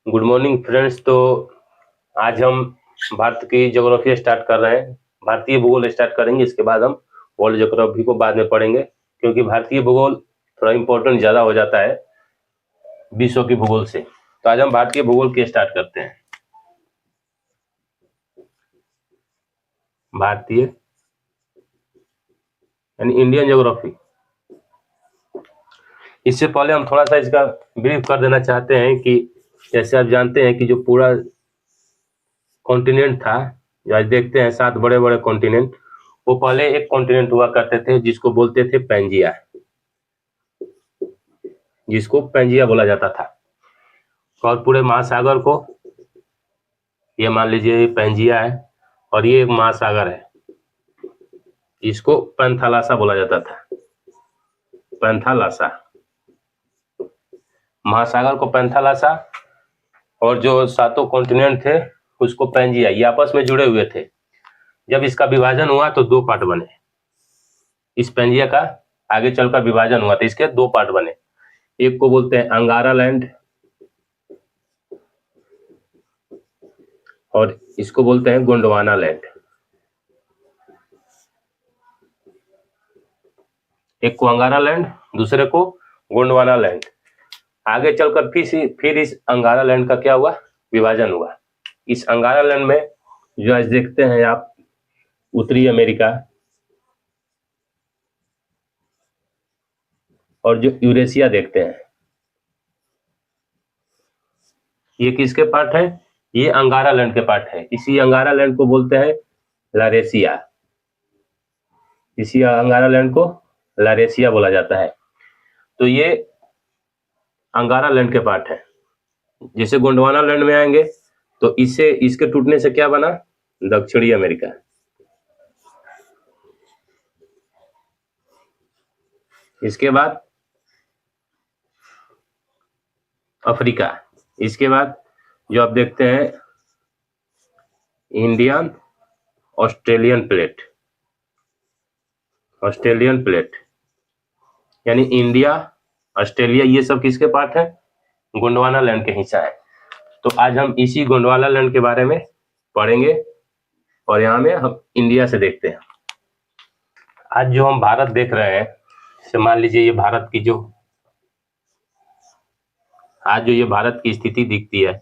Good morning friends. तो आज हम भारत की ज्योग्राफी स्टार्ट कर रहे हैं। भारतीय भूगोल स्टार्ट करेंगे, इसके बाद हम वर्ल्ड ज्योग्राफी को बाद में पढ़ेंगे, क्योंकि भारतीय भूगोल थोड़ा इम्पोर्टेंट ज़्यादा हो जाता है विश्व की भूगोल से। तो आज हम भारतीय भूगोल की स्टार्ट करते हैं। भारतीय यानी इंडियन ज्योग्राफी। इससे पहले हम थोड़ा सा इसका ब्रीफ कर देना चाहते हैं कि जैसे आप जानते हैं कि जो पूरा कॉन्टिनेंट था, जो आज देखते हैं 7 बड़े बड़े कॉन्टिनेंट, वो पहले एक कॉन्टिनेंट हुआ करते थे जिसको बोलते थे पैंजिया, जिसको पैंजिया बोला जाता था। और पूरे महासागर को, ये मान लीजिए ये पैंजिया है और ये एक महासागर है, इसको पैंथालासा बोला जाता था। पैंथालासा, महासागर को पैंथालासा, और जो 7 कॉन्टिनेंट थे उसको पैंजिया। ये आपस में जुड़े हुए थे। जब इसका विभाजन हुआ तो 2 पार्ट बने। इस पैंजिया का आगे चलकर विभाजन हुआ तो इसके 2 पार्ट बने। एक को बोलते हैं अंगारा लैंड और इसको बोलते हैं गोंडवाना लैंड। एक को अंगारा लैंड, दूसरे को गोंडवाना लैंड। आगे चलकर फिर इस अंगारा लैंड का क्या हुआ, विभाजन हुआ। इस अंगारा लैंड में जो आज देखते हैं आप उत्तरी अमेरिका और जो यूरेशिया देखते हैं, ये किसके पार्ट है? ये अंगारा लैंड के पार्ट है। इसी अंगारा लैंड को बोलते हैं लारेशिया। इसी अंगारा लैंड को लारेशिया बोला जाता है। तो ये अंगारा लैंड के पार्ट है। जैसे गोंडवाना लैंड में आएंगे तो इससे, इसके टूटने से क्या बना? दक्षिणी अमेरिका। इसके बाद अफ्रीका। इसके बाद जो आप देखते हैं Indian Australian plate. Australian plate यानी इंडिया, ऑस्ट्रेलिया, ये सब किसके पार्ट है? गोंडवाना लैंड के हिस्सा है। तो आज हम इसी गोंडवाना लैंड के बारे में पढ़ेंगे और यहाँ में हम इंडिया से देखते हैं। आज जो हम भारत देख रहे हैं, से मान लीजिए ये भारत की जो आज जो ये भारत की स्थिति दिखती है,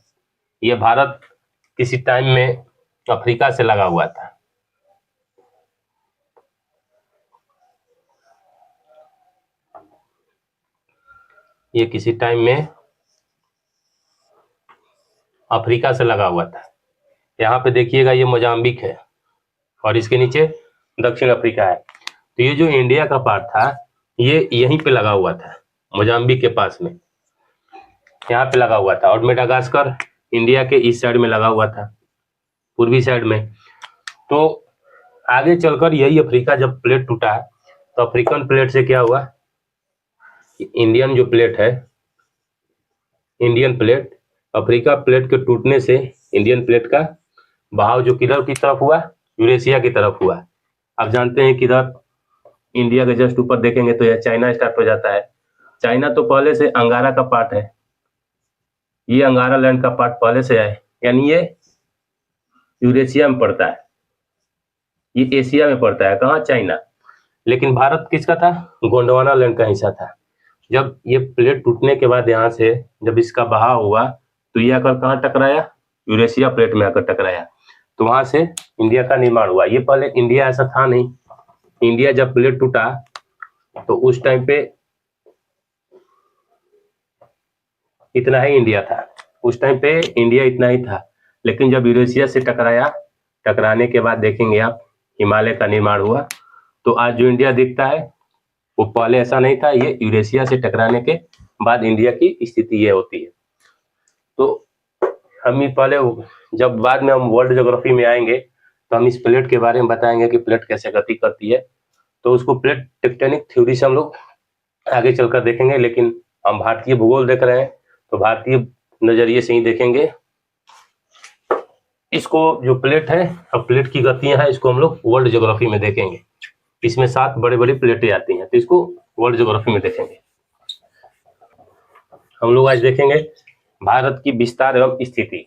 ये भारत किसी टाइम में अफ्रीका से लगा हुआ था। ये किसी टाइम में अफ्रीका से लगा हुआ था। यहाँ पे देखिएगा ये मोजाम्बिक है और इसके नीचे दक्षिण अफ्रीका है। तो ये जो इंडिया का पार्ट था ये यहीं पे लगा हुआ था, मोजाम्बिक के पास में, यहाँ पे लगा हुआ था। और मेडागास्कर इंडिया के इस साइड में लगा हुआ था, पूर्वी साइड में। तो आगे चलकर यही अफ्रीका जब प्लेट टूटा तो अफ्रीकन प्लेट से क्या हुआ, इंडियन जो प्लेट है, इंडियन प्लेट, अफ्रीका प्लेट के टूटने से इंडियन प्लेट का बहाव जो किधर की तरफ हुआ, यूरेशिया की तरफ हुआ। आप जानते हैं किधर, इंडिया के जस्ट ऊपर देखेंगे तो यह चाइना स्टार्ट हो जाता है। चाइना तो पहले से अंगारा का पार्ट है, ये अंगारा लैंड का पार्ट पहले से है, यानी ये यूरेशिया में पड़ता है, ये एशिया में पड़ता है। कहाँ? चाइना। लेकिन भारत किसका था? गोंडवाना लैंड का हिस्सा था। जब ये प्लेट टूटने के बाद यहाँ से जब इसका बहाव हुआ तो ये आकर कहाँ टकराया? यूरेशिया प्लेट में आकर टकराया। तो वहां से इंडिया का निर्माण हुआ। ये पहले इंडिया ऐसा था नहीं। इंडिया जब प्लेट टूटा तो उस टाइम पे इतना ही इंडिया था, उस टाइम पे इंडिया इतना ही था। लेकिन जब यूरेशिया से टकराया, टकराने के बाद देखेंगे आप हिमालय का निर्माण हुआ। तो आज जो इंडिया दिखता है वो पहले ऐसा नहीं था। ये यूरेशिया से टकराने के बाद इंडिया की स्थिति ये होती है। तो हम ही पहले, जब बाद में हम वर्ल्ड ज्योग्राफी में आएंगे तो हम इस प्लेट के बारे में बताएंगे कि प्लेट कैसे गति करती है। तो उसको प्लेट टेक्टोनिक थ्योरी से हम लोग आगे चलकर देखेंगे। लेकिन हम भारतीय भूगोल देख रहे हैं तो भारतीय नजरिए से ही देखेंगे इसको। जो प्लेट है, अब प्लेट की गतियां हैं, इसको हम लोग वर्ल्ड ज्योग्राफी में देखेंगे। इसमें 7 बड़ी बड़ी प्लेटें आती हैं, तो इसको वर्ल्ड ज्योग्राफी में देखेंगे। हम लोग आज देखेंगे भारत की विस्तार एवं स्थिति।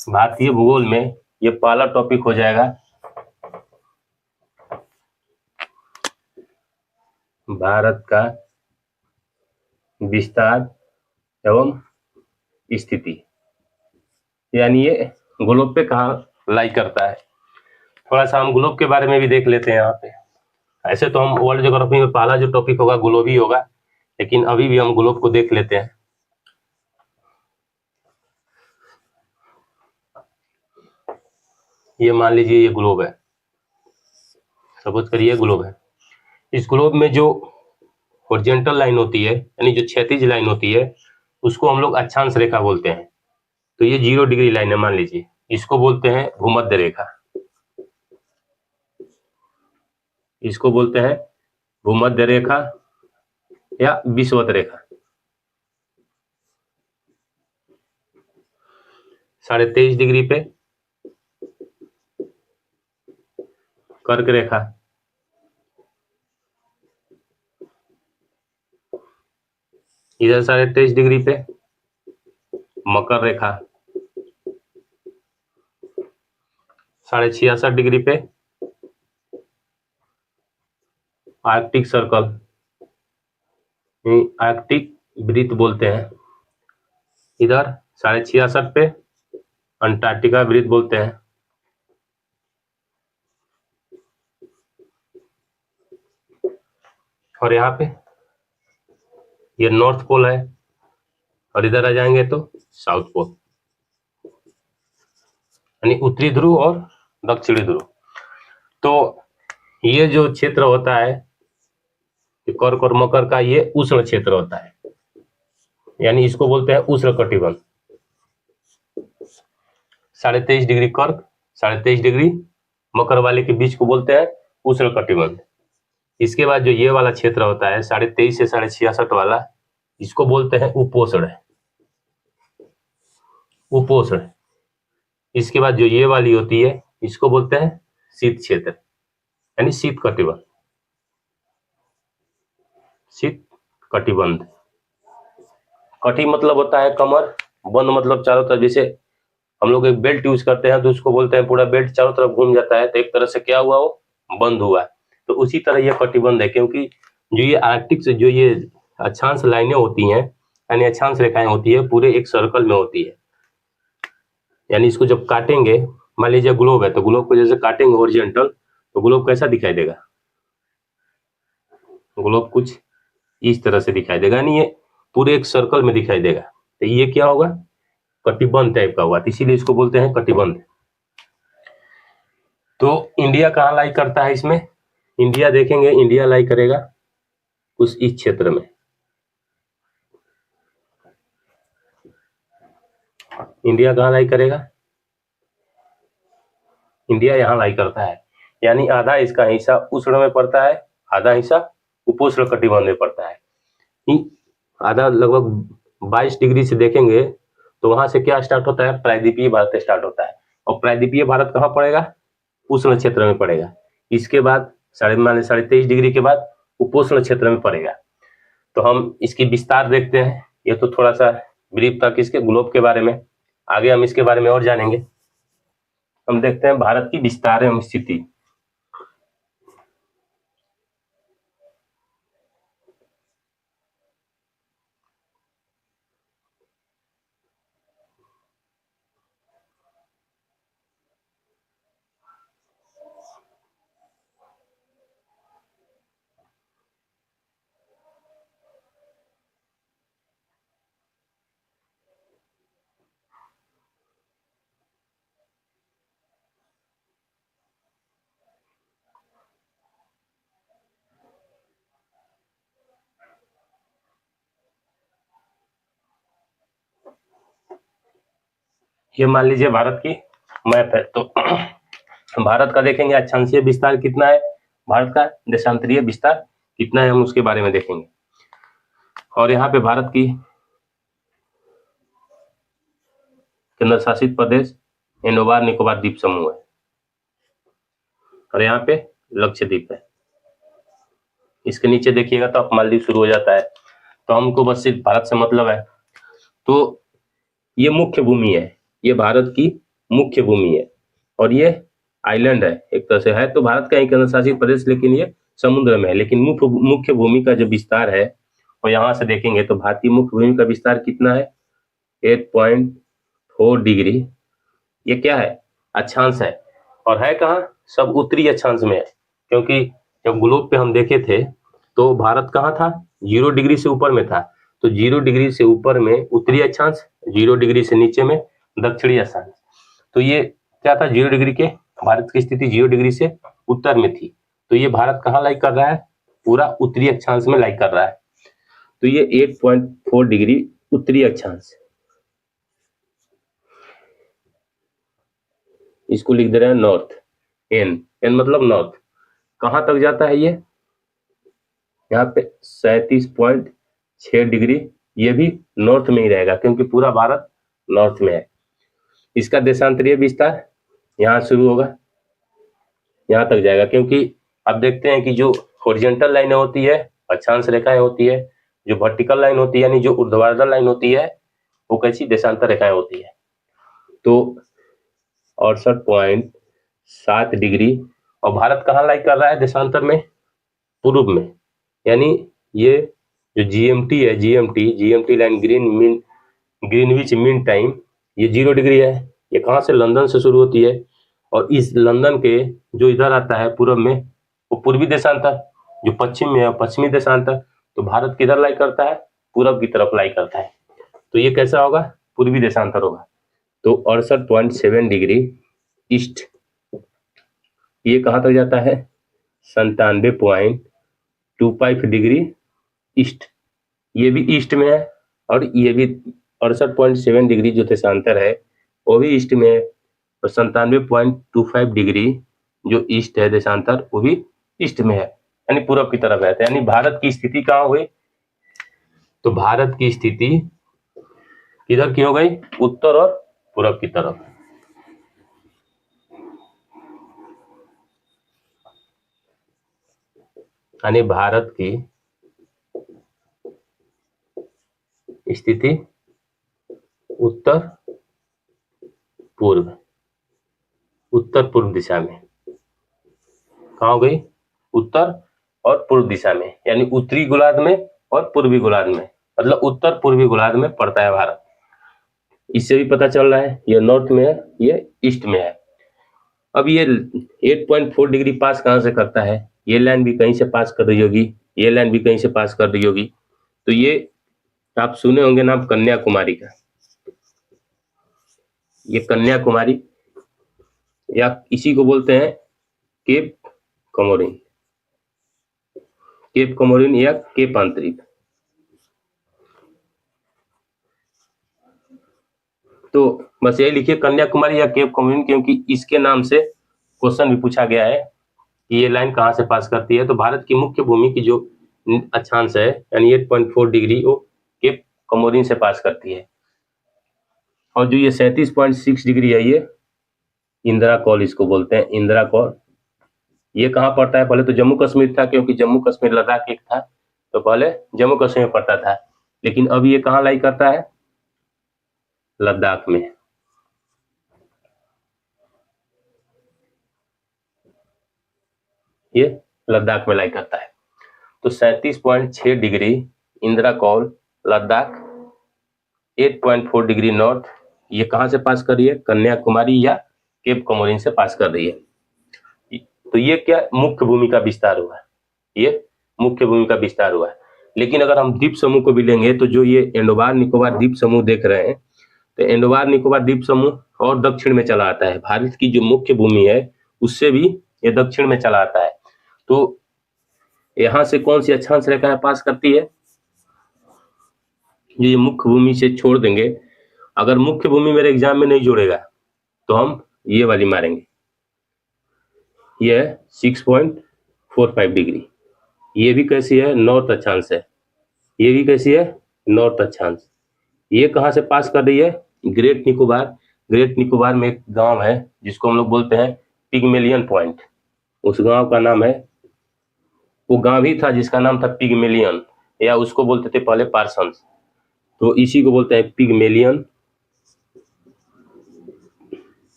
भारतीय भूगोल में ये पहला टॉपिक हो जाएगा, भारत का विस्तार एवं स्थिति, यानी ये ग्लोब पे कहाँ लाई करता है। थोड़ा सा हम ग्लोब के बारे में भी देख लेते हैं यहाँ पे। ऐसे तो हम वर्ल्ड ज्योग्राफी में पहला जो टॉपिक होगा ग्लोब ही होगा, लेकिन अभी भी हम ग्लोब को देख लेते हैं। ये मान लीजिए ये ग्लोब है, सपोज करिए ग्लोब है। इस ग्लोब में जो हॉरिजॉन्टल लाइन होती है, यानी जो क्षैतिज लाइन होती है, उसको हम लोग अक्षांश रेखा बोलते हैं। तो ये 0 डिग्री लाइन है, मान लीजिए, इसको बोलते हैं भूमध्य रेखा, इसको बोलते हैं भूमध्य रेखा या विषुवत रेखा। 23.5 डिग्री पे कर्क रेखा, इधर 23.5 डिग्री पे मकर रेखा, 66.5 डिग्री पे आर्कटिक सर्कल, आर्कटिक वृत्त बोलते हैं। इधर 66.5 पे अंटार्कटिका वृत्त बोलते हैं। और यहाँ पे ये नॉर्थ पोल है, और इधर आ जाएंगे तो साउथ पोल, यानी उत्तरी ध्रुव और दक्षिणी ध्रुव। तो ये जो क्षेत्र होता है कर्क और मकर का, ये उष्ण क्षेत्र होता है, यानी इसको बोलते हैं उष्ण कटिबंध। 23.5 डिग्री कर्क, 23.5 डिग्री मकर वाले के बीच को बोलते हैं उष्ण कटिबंध। इसके बाद जो ये वाला क्षेत्र होता है 23.5 से 66.5 वाला, इसको बोलते हैं उपोष्ण, उपोष्ण। इसके बाद जो ये वाली होती है, इसको बोलते हैं शीत क्षेत्र, यानी शीत कटिबंध, शीत कटिबंध। कटि मतलब होता है कमर, बंद मतलब चारों तरफ। जैसे हम लोग एक बेल्ट यूज करते हैं तो उसको बोलते हैं पूरा बेल्ट चारों तरफ घूम जाता है, तो एक तरह से क्या हुआ, वो बंद हुआ। तो उसी तरह यह कटिबंध है, क्योंकि जो ये आर्कटिक से जो ये अक्षांश लाइनें होती हैं, यानी अक्षांश रेखाएं होती है, पूरे एक सर्कल में होती है। यानी इसको जब काटेंगे, मान लीजिए ग्लोब है, तो ग्लोब को जैसे काटेंगे हॉरिजॉन्टल, तो ग्लोब कैसा दिखाई देगा, ग्लोब कुछ इस तरह से दिखाई देगा, यानी ये पूरे एक सर्कल में दिखाई देगा। तो ये क्या होगा, कटिबंध टाइप का हुआ, इसीलिए इसको बोलते हैं कटिबंध। तो इंडिया कहाँ लाई करता है इसमें, इंडिया देखेंगे, इंडिया लाई करेगा उस इस क्षेत्र में। इंडिया कहाँ लाई करेगा, इंडिया यहाँ लाई करता है, यानी आधा इसका हिस्सा उष्ण में पड़ता है, आधा हिस्सा उपोष्ण कटिबंध में पड़ता है। आधा लगभग 22 डिग्री से देखेंगे तो वहां से क्या स्टार्ट होता है, प्रायद्वीपीय भारत स्टार्ट होता है। और प्रायद्वीपीय भारत कहाँ पड़ेगा, उष्ण क्षेत्र में पड़ेगा। इसके बाद 23.5 डिग्री के बाद उपोष्ण क्षेत्र में पड़ेगा। तो हम इसकी विस्तार देखते हैं। ये तो थोड़ा सा ब्रीफ था किसके, ग्लोब के बारे में। आगे हम इसके बारे में और जानेंगे। हम देखते हैं भारत की विस्तार एवं स्थिति। ये मान लीजिए भारत की मैप है। तो भारत का देखेंगे अक्षांशीय विस्तार कितना है, भारत का देशांतरीय विस्तार कितना है, हम उसके बारे में देखेंगे। और यहाँ पे भारत की केंद्र शासित प्रदेश अंडमान निकोबार द्वीप समूह है, और यहाँ पे लक्षद्वीप है। इसके नीचे देखिएगा तो आप मालदीव शुरू हो जाता है। तो हमको बस सिर्फ भारत से मतलब है। तो ये मुख्य भूमि है, ये भारत की मुख्य भूमि है, और ये आइलैंड है, एक तरह से है तो भारत का एक केंद्र शासित प्रदेश, लेकिन ये समुद्र में है। लेकिन मुख्य भूमि का जो विस्तार है, और यहाँ से देखेंगे तो भारतीय मुख्य भूमि का विस्तार कितना है, 8.4 डिग्री। ये क्या है, अक्षांश है, और है कहाँ, सब उत्तरी अक्षांश में है। क्योंकि जब ग्लोब पे हम देखे थे तो भारत कहाँ था, 0 डिग्री से ऊपर में था, तो 0 डिग्री से ऊपर में उत्तरी अक्षांश, 0 डिग्री से नीचे में दक्षिणी अक्षांश। तो ये क्या था, 0 डिग्री के, भारत की स्थिति 0 डिग्री से उत्तर में थी, तो ये भारत कहाँ लाई कर रहा है, पूरा उत्तरी अक्षांश में लाई कर रहा है। तो ये 8.4 डिग्री उत्तरी अक्षांश, इसको लिख दे रहे हैं नॉर्थ, एन मतलब नॉर्थ। कहाँ तक जाता है ये, यहाँ पे 37.6 डिग्री, ये भी नॉर्थ में ही रहेगा क्योंकि पूरा भारत नॉर्थ में है। इसका देशांतरीय विस्तार यहाँ शुरू होगा, यहाँ तक जाएगा, क्योंकि अब देखते हैं कि जो हॉरिजॉन्टल लाइनें होती है, अक्षांश रेखाएं होती है, जो वर्टिकल लाइन होती है यानी जो ऊर्ध्वाधर लाइन होती है, वो कैसी देशांतर रेखाएं होती है। तो 68.7 डिग्री, और भारत कहाँ लाई कर रहा है देशांतर में, पूर्व में, यानी ये जो जीएमटी है, GMT line, Greenwich mean time, ये 0 डिग्री है। ये कहाँ से, लंदन से शुरू होती है, और इस लंदन के जो इधर आता है पूर्व में, वो पूर्वी देशांतर, जो पश्चिम में है पश्चिमी देशांतर। तो भारत किधर लाई करता है, पूरब की तरफ लाई करता है, तो ये कैसा होगा, पूर्वी देशांतर होगा। तो 68.7 डिग्री ईस्ट, ये कहाँ तक जाता है, 97.25 डिग्री ईस्ट, ये भी ईस्ट में है, और ये भी 68.7 डिग्री जो देशांतर है वो भी ईस्ट में है, और 97.25 डिग्री जो ईस्ट है देशांतर, वो भी ईस्ट में है, यानी पूरब की तरफ रहता है। यानी भारत की स्थिति कहाँ हुई, तो भारत की स्थिति किधर की हो गई, उत्तर और पूरब की तरफ। यानी भारत की स्थिति उत्तर पूर्व दिशा में, कहाँ हो गई, उत्तर और पूर्व दिशा में, यानी उत्तरी गोलार्ध में और पूर्वी गोलार्ध में, मतलब उत्तर पूर्वी गोलार्ध में पड़ता है भारत। इससे भी पता चल रहा है ये नॉर्थ में है, ये ईस्ट में है। अब ये 8.4 डिग्री पास कहाँ से करता है, ये लाइन भी कहीं से पास कर रही होगी, ये लाइन भी कहीं से पास कर रही होगी। तो ये आप सुने होंगे नाम कन्याकुमारी का, ये कन्याकुमारी, या इसी को बोलते हैं केप कमोरिन या केप आंतरिक। तो बस यही लिखिए कन्याकुमारी या केप कमोरिन, क्योंकि इसके नाम से क्वेश्चन भी पूछा गया है कि ये लाइन कहाँ से पास करती है। तो भारत की मुख्य भूमि की जो अक्षांश है यानी 8.4 डिग्री, वो केप कमोरिन से पास करती है, और जो ये 37.6 डिग्री है, ये इंदिरा कौल इसको बोलते हैं, इंदिरा कौल। ये कहाँ पड़ता है, पहले तो जम्मू कश्मीर था, क्योंकि जम्मू कश्मीर लद्दाख एक था, तो पहले जम्मू कश्मीर में पड़ता था, लेकिन अब ये कहाँ लाई करता है, लद्दाख में। ये लद्दाख में लाई करता है। तो 37.6 degree Indira Col Ladakh, 8.4 degree north, ये कहाँ से पास कर रही है, कन्याकुमारी या केप कमोरिन से पास कर रही है। तो ये क्या, मुख्य भूमि का विस्तार हुआ, ये मुख्य भूमि का विस्तार हुआ। लेकिन अगर हम द्वीप समूह को भी लेंगे, तो जो ये एंडोबार निकोबार द्वीप समूह देख रहे हैं, तो एंडोबार निकोबार द्वीप समूह और दक्षिण में चला आता है, भारत की जो मुख्य भूमि है उससे भी ये दक्षिण में चला आता है। तो यहाँ से कौन सी अक्षांश रेखा पास करती है, ये मुख्य भूमि से छोड़ देंगे। अगर मुख्य भूमि मेरे एग्जाम में नहीं जोड़ेगा तो हम ये वाली मारेंगे, ये 6.45 डिग्री, ये भी कैसी है, नॉर्थ अक्षांश है, ये भी कैसी है, नॉर्थ अक्षांश। ये कहाँ से पास कर रही है, ग्रेट निकोबार में एक गांव है जिसको हम लोग बोलते हैं पिगमेलियन पॉइंट, उस गांव का नाम है, वो गांव ही था जिसका नाम था पिगमेलियन, या उसको बोलते थे पहले पार्सन्स, तो इसी को बोलते हैं पिगमेलियन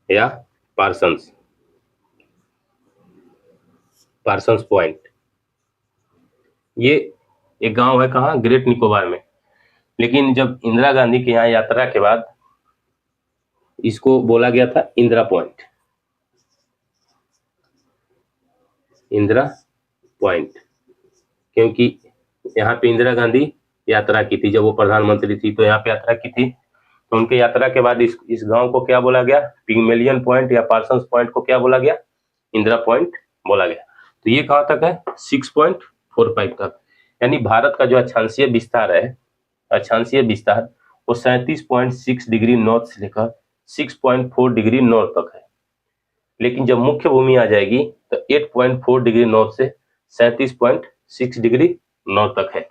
या पार्सन्स पार्सन्स पॉइंट। ये एक गांव है कहाँ, ग्रेट निकोबार में। लेकिन जब इंदिरा गांधी के यहाँ यात्रा के बाद इसको बोला गया था इंदिरा पॉइंट, इंदिरा पॉइंट, क्योंकि यहाँ पे इंदिरा गांधी यात्रा की थी। जब वो प्रधानमंत्री थी तो यहाँ पे यात्रा की थी। तो उनके यात्रा के बाद इस गांव को क्या बोला गया, पिग्मेलियन पॉइंट या पार्सन्स पॉइंट को क्या बोला गया, इंदिरा पॉइंट बोला गया। तो ये कहाँ तक है, 6.45 तक। यानी भारत का जो अक्षांशीय विस्तार है, अक्षांशीय विस्तार वो 37.6 डिग्री नॉर्थ से लेकर 6.4 डिग्री नॉर्थ तक है। लेकिन जब मुख्य भूमि आ जाएगी तो 8.4 डिग्री नॉर्थ से 37.6 डिग्री नॉर्थ तक है।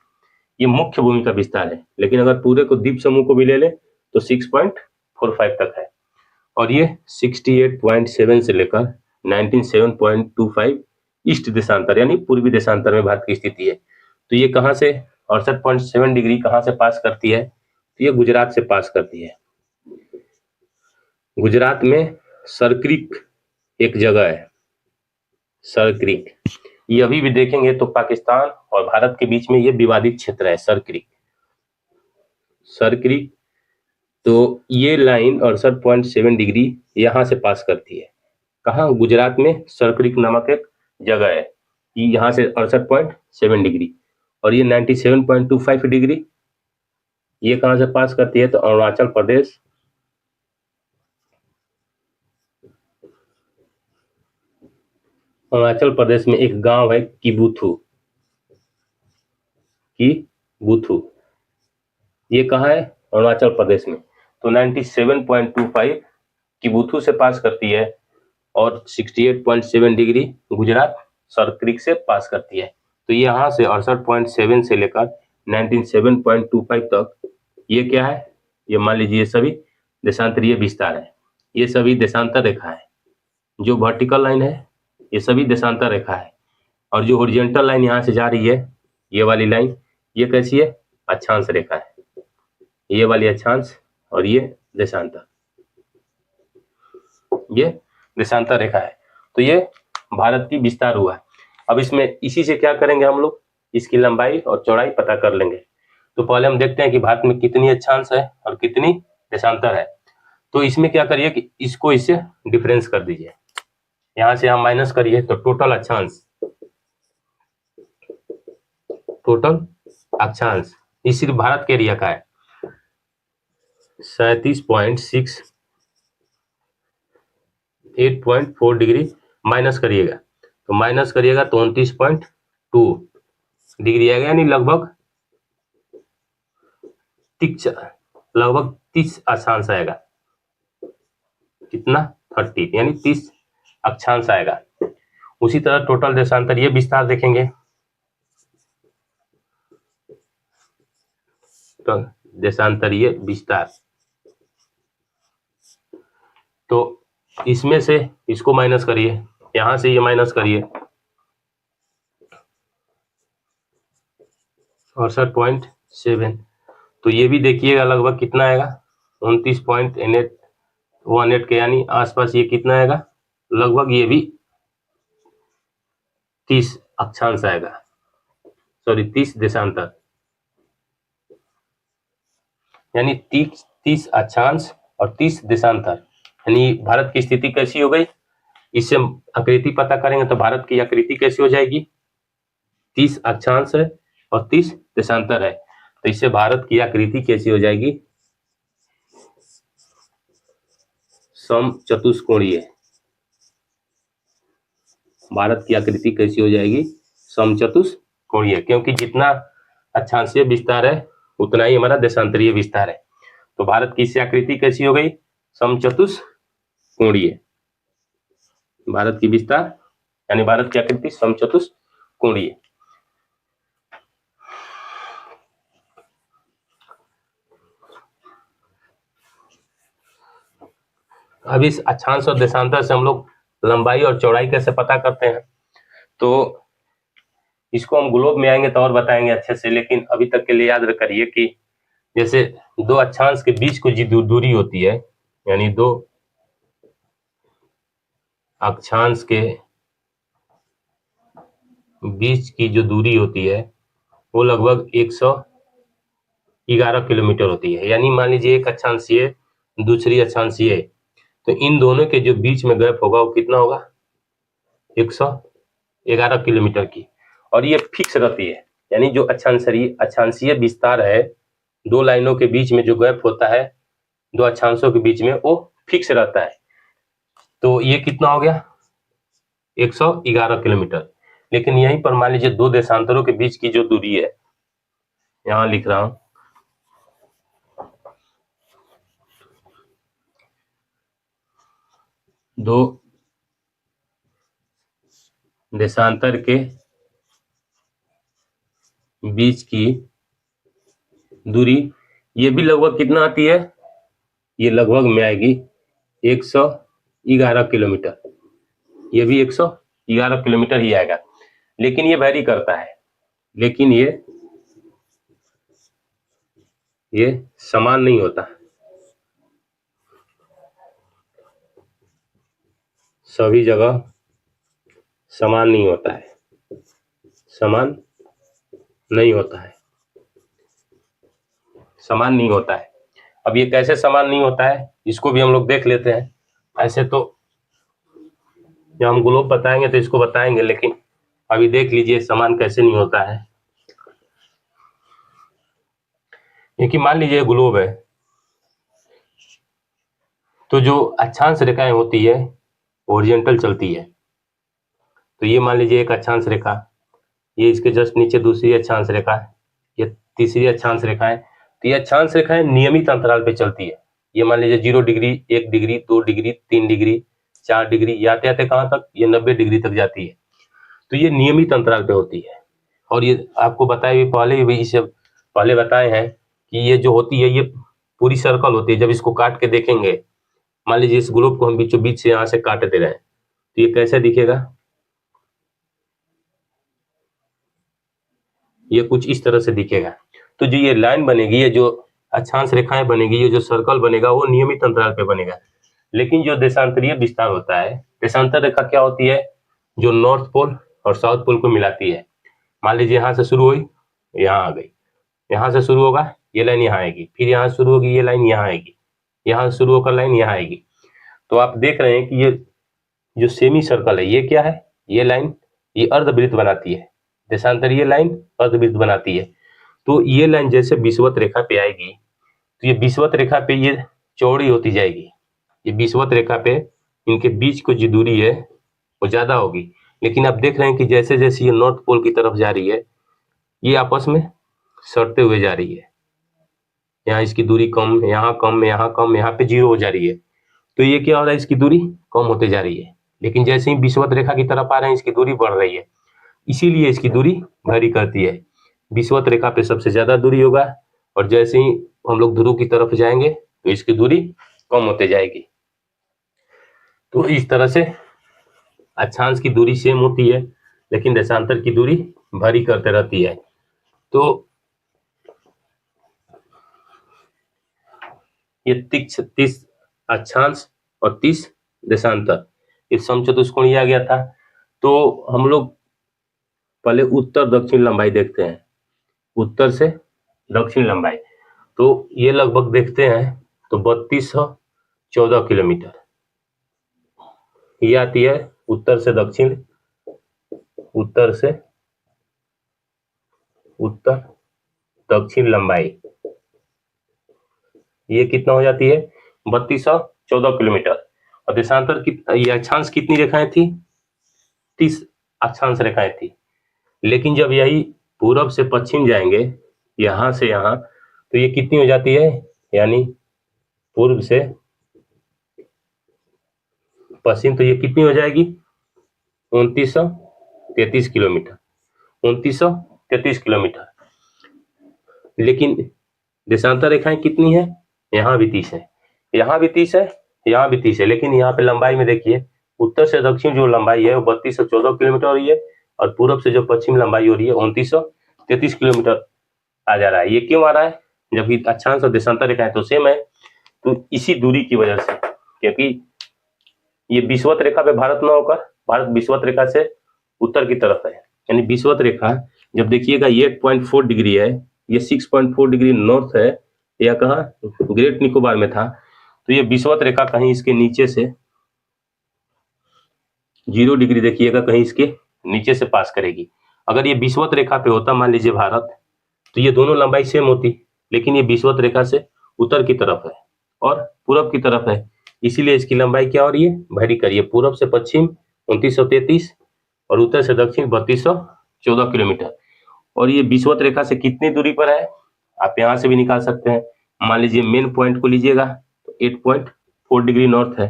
ये मुख्य भूमि का विस्तार है। लेकिन अगर पूरे को द्वीप समूह को भी ले ले तो 6.45 तक है। और ये 68.7 से लेकर 97.25 ईस्ट देशांतर यानी पूर्वी देशांतर में भारत की स्थिति है। तो ये कहाँ से 68.7 डिग्री कहाँ से पास करती है, तो ये गुजरात से पास करती है। गुजरात में सरक्रिक एक जगह है, सरक्रिक। ये अभी भी देखेंगे तो पाकिस्तान और भारत के बीच में ये विवादित क्षेत्र है, सरक्रिक। सरक्रिक तो ये लाइन 68.7 डिग्री यहाँ से पास करती है। कहाँ, गुजरात में सरक्रिक नामक एक जगह है, ये यहाँ से 68.7 डिग्री। और ये 97.25 डिग्री ये कहाँ से पास करती है, तो अरुणाचल प्रदेश, अरुणाचल प्रदेश में एक गांव है किबुथु, किबुथु। ये कहाँ है, अरुणाचल प्रदेश में। तो 97.25 किबुथु से पास करती है और 68.7 डिग्री गुजरात सरक्रिक से पास करती है। तो यहाँ से 68.7 से लेकर 97.25 तक ये क्या है, ये मान लीजिए ये सभी देशांतरीय विस्तार है। ये सभी देशांतर रेखा है। जो वर्टिकल लाइन है ये सभी देशांतर रेखा है। और जो हॉरिजॉन्टल लाइन यहाँ से जा रही है, ये वाली लाइन, ये कैसी है, अक्षांश रेखा है। ये वाली अक्षांश और ये देशांतर, ये देशांतर रेखा है। तो ये भारत की विस्तार हुआ है। अब इसमें इसी से क्या करेंगे हम लोग, इसकी लंबाई और चौड़ाई पता कर लेंगे। तो पहले हम देखते हैं कि भारत में कितनी अक्षांश है और कितनी देशांतर है। तो इसमें क्या करिए कि इसको इससे डिफरेंस कर दीजिए, यहाँ से हम माइनस करिए तो टोटल अक्षांश, टोटल अक्षांश ये सिर्फ भारत के एरिया का है 37.6 8.4 डिग्री। माइनस करिएगा तो 29.2 डिग्री आएगा, यानी लगभग 30 अक्षांश आएगा। कितना, 30, यानी 30 अक्षांश आएगा। उसी तरह टोटल देशांतर ये विस्तार देखेंगे तो देशांतरीय विस्तार, तो इसमें से इसको माइनस करिए, यहां से ये माइनस करिए 68.7। तो ये भी देखिएगा लगभग कितना आएगा, 29.18 के यानी आसपास। ये कितना आएगा, लगभग ये भी 30 अक्षांश आएगा, सॉरी 30 देशांतर, यानी 30 अक्षांश और 30 देशांतर। यानी भारत की स्थिति कैसी हो गई, इससे हम आकृति पता करेंगे तो भारत की आकृति कैसी हो जाएगी, 30 अक्षांश है और 30 देशांतर है। तो इससे भारत की आकृति कैसी हो जाएगी, समचतुष्कोणीय। भारत की आकृति कैसी हो जाएगी, समचतुष्कोणीय, क्योंकि जितना अक्षांशीय विस्तार है उतना ही हमारा देशांतरीय विस्तार है। तो भारत की इससे आकृति कैसी हो गई, समचतुष्कोणीय। भारत की विस्तार यानी भारत की आकृति समचतुष्कोणीय। अब इस अक्षांश और देशांतर से हम लोग लंबाई और चौड़ाई कैसे पता करते हैं, तो इसको हम ग्लोब में आएंगे तो और बताएंगे अच्छे से। लेकिन अभी तक के लिए याद करिए कि जैसे दो अक्षांश के बीच को जो दूरी होती है, यानी दो अक्षांश के बीच की जो दूरी होती है वो लगभग 111 किलोमीटर होती है। यानी मान लीजिए एक अक्षांश ये, दूसरी अक्षांश ये, तो इन दोनों के जो बीच में गैप होगा वो कितना होगा? 111 किलोमीटर की। और ये फिक्स रहती है, यानी जो अक्षांशीय विस्तार है, दो लाइनों के बीच में जो गैप होता है दो अक्षांशों के बीच में, वो फिक्स रहता है। तो ये कितना हो गया? 111 किलोमीटर। लेकिन यहीं पर मान लीजिए दो देशांतरों के बीच की जो दूरी है, यहां लिख रहा हूं, दो देशांतर के बीच की दूरी, ये भी लगभग कितना आती है? ये लगभग में आएगी 111 किलोमीटर। ये भी 111 किलोमीटर ही आएगा। लेकिन ये वैरी करता है, लेकिन ये समान नहीं होता, सभी जगह समान नहीं होता है, समान नहीं होता है, समान नहीं होता है। अब ये कैसे समान नहीं होता है, इसको भी हम लोग देख लेते हैं। ऐसे तो जब हम ग्लोब बताएंगे तो इसको बताएंगे, लेकिन अभी देख लीजिए समान कैसे नहीं होता है। क्योंकि मान लीजिए ग्लोब है, तो जो अक्षांश रेखाएं होती है ओरिजेंटल चलती है। तो ये मान लीजिए एक अक्षांश रेखा, ये इसके जस्ट नीचे दूसरी अक्षांश रेखा है, ये तीसरी अक्षांश रेखा है। तो ये अक्षांश रेखाएं नियमित अंतराल पे चलती है। ये मान लीजिए 0 degree, 1 degree, 2 degree, 3 degree, 4 degree, आते आते कहाँ तक? ये 90 डिग्री तक जाती है। तो ये नियमित अंतराल पे होती है। और ये आपको बताए भी पहले भी, इसे पहले बताए हैं कि ये जो होती है ये पूरी सर्कल होती है। जब इसको काट के देखेंगे, मान लीजिए इस ग्लोब को हम बीचों बीच से यहाँ से काट दे रहे हैं, तो ये कैसे दिखेगा? ये कुछ इस तरह से दिखेगा। तो जो ये लाइन बनेगी, ये जो अक्षांश रेखाएं बनेगी, ये जो सर्कल बनेगा वो नियमित अंतराल पे बनेगा। लेकिन जो देशांतरीय विस्तार होता है, देशांतर रेखा क्या होती है? जो नॉर्थ पोल और साउथ पोल को मिलाती है। मान लीजिए यहाँ से शुरू हुई, यहाँ आ गई, यहाँ से शुरू होगा ये लाइन यहाँ आएगी, फिर यहाँ शुरू होगी ये लाइन यहाँ आएगी, यहाँ शुरू होकर लाइन यहाँ आएगी। तो आप देख रहे हैं कि ये जो सेमी सर्कल है, ये क्या है? ये लाइन, ये अर्धवृत्त बनाती है। देशांतरीय लाइन अर्धवृत्त बनाती है। तो ये लाइन जैसे विषुवत रेखा पे आएगी, तो ये विषुवत रेखा पे ये चौड़ी होती जाएगी। ये विषुवत रेखा पे इनके बीच को जो दूरी है वो ज्यादा होगी। लेकिन आप देख रहे हैं कि जैसे जैसे ये नॉर्थ पोल की तरफ जा रही है, ये आपस में सटते हुए जा रही है। यहाँ इसकी दूरी कम, यहाँ कम, यहाँ कम, यहाँ पे 0 हो जा रही है। तो ये क्या हो रहा है? इसकी दूरी कम होते जा रही है। लेकिन जैसे ही विषुवत रेखा की तरफ आ रहे हैं, इसकी दूरी बढ़ रही है। इसीलिए इसकी दूरी वैरी करती है। विषुवत रेखा पे सबसे ज्यादा दूरी होगा, और जैसे ही हम लोग ध्रुव की तरफ जाएंगे तो इसकी दूरी कम होते जाएगी। तो इस तरह से अक्षांश की दूरी सेम होती है, लेकिन देशांतर की दूरी वैरी करते रहती है। तो ये 30 अक्षांश और 30 देशांतर, इस समचतुष्कोण आ गया था। तो हम लोग पहले उत्तर दक्षिण लंबाई देखते हैं। उत्तर से दक्षिण लंबाई, तो ये लगभग देखते हैं तो 3214 किलोमीटर ये आती है उत्तर से दक्षिण, उत्तर से उत्तर दक्षिण लंबाई। ये कितना हो जाती है? 3214 किलोमीटर। और देशांतर की, ये अक्षांश कितनी रेखाएं थी? 30 अक्षांश रेखाएं थी। लेकिन जब यही पूरब से पश्चिम जाएंगे, यहां से यहां, तो ये कितनी हो जाती है? यानी पूर्व से पश्चिम, तो ये कितनी हो जाएगी? 2933 किलोमीटर, 2933 किलोमीटर। लेकिन देशांतर रेखाएं कितनी है? यहाँ भी 30 है, यहाँ भी 30 है, यहाँ भी 30 है। लेकिन यहाँ पे लंबाई में देखिए, उत्तर से दक्षिण जो लंबाई है वो 3214 किलोमीटर हो रही है, और पूरब से जो पश्चिम लंबाई हो रही है 2933 किलोमीटर आ जा रहा है। ये क्यों आ रहा है? जबकि अक्षांश और देशांतर रेखाएं तो सेम है। तो इसी दूरी की वजह से, क्योंकि ये विषुवत रेखा पे भारत ना होकर भारत विषुवत रेखा से उत्तर की तरफ है, यानी विषुवत रेखा जब देखिएगा ये 8.4 डिग्री है, ये 6.4 डिग्री नॉर्थ है, यह कहाँ ग्रेट निकोबार में था, तो ये विषुवत रेखा कहीं इसके नीचे से 0 डिग्री देखिएगा कहीं इसके नीचे से पास करेगी। अगर ये विषुवत रेखा पे होता मान लीजिए भारत, तो ये दोनों लंबाई सेम होती, लेकिन ये विषुवत रेखा से उत्तर की तरफ है और पूरब की तरफ है, इसीलिए इसकी लंबाई क्या हो रही है, वैरी करिए, पूरब से पश्चिम 2933 और उत्तर से दक्षिण 3214 किलोमीटर। और ये विषुवत रेखा से कितनी दूरी पर है, आप यहाँ से भी निकाल सकते हैं। मान लीजिए मेन पॉइंट को लीजिएगा तो 8.4 डिग्री नॉर्थ है,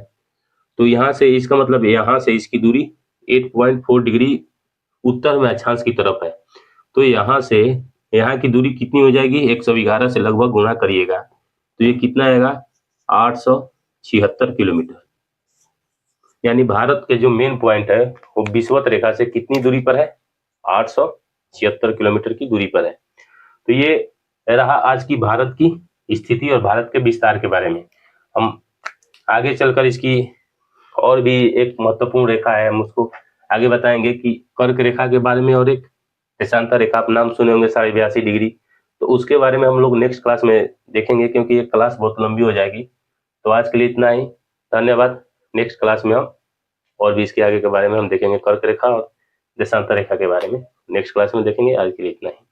तो यहाँ से इसका मतलब यहाँ से इसकी दूरी 8.4 डिग्री उत्तर में अक्षांश की तरफ है, तो यहाँ से यहाँ की दूरी कितनी हो जाएगी, 111 से लगभग गुणा करिएगा तो ये कितना आएगा 876 किलोमीटर। यानी भारत के जो मेन पॉइंट है वो विषुवत रेखा से कितनी दूरी पर है, 876 किलोमीटर की दूरी पर है। तो ये रहा आज की भारत की स्थिति और भारत के विस्तार के बारे में। हम आगे चलकर इसकी और भी एक महत्वपूर्ण रेखा है, हम उसको आगे बताएंगे कि कर्क रेखा के बारे में, और एक देशांतर रेखा आप नाम सुने होंगे 82.5 डिग्री, तो उसके बारे में हम लोग नेक्स्ट क्लास में देखेंगे, क्योंकि ये क्लास बहुत लंबी हो जाएगी। तो आज के लिए इतना ही, धन्यवाद। नेक्स्ट क्लास में हम और भी इसके आगे के बारे में हम देखेंगे, कर्क रेखा और देशांतर रेखा के बारे में नेक्स्ट क्लास में देखेंगे। आज के लिए इतना ही।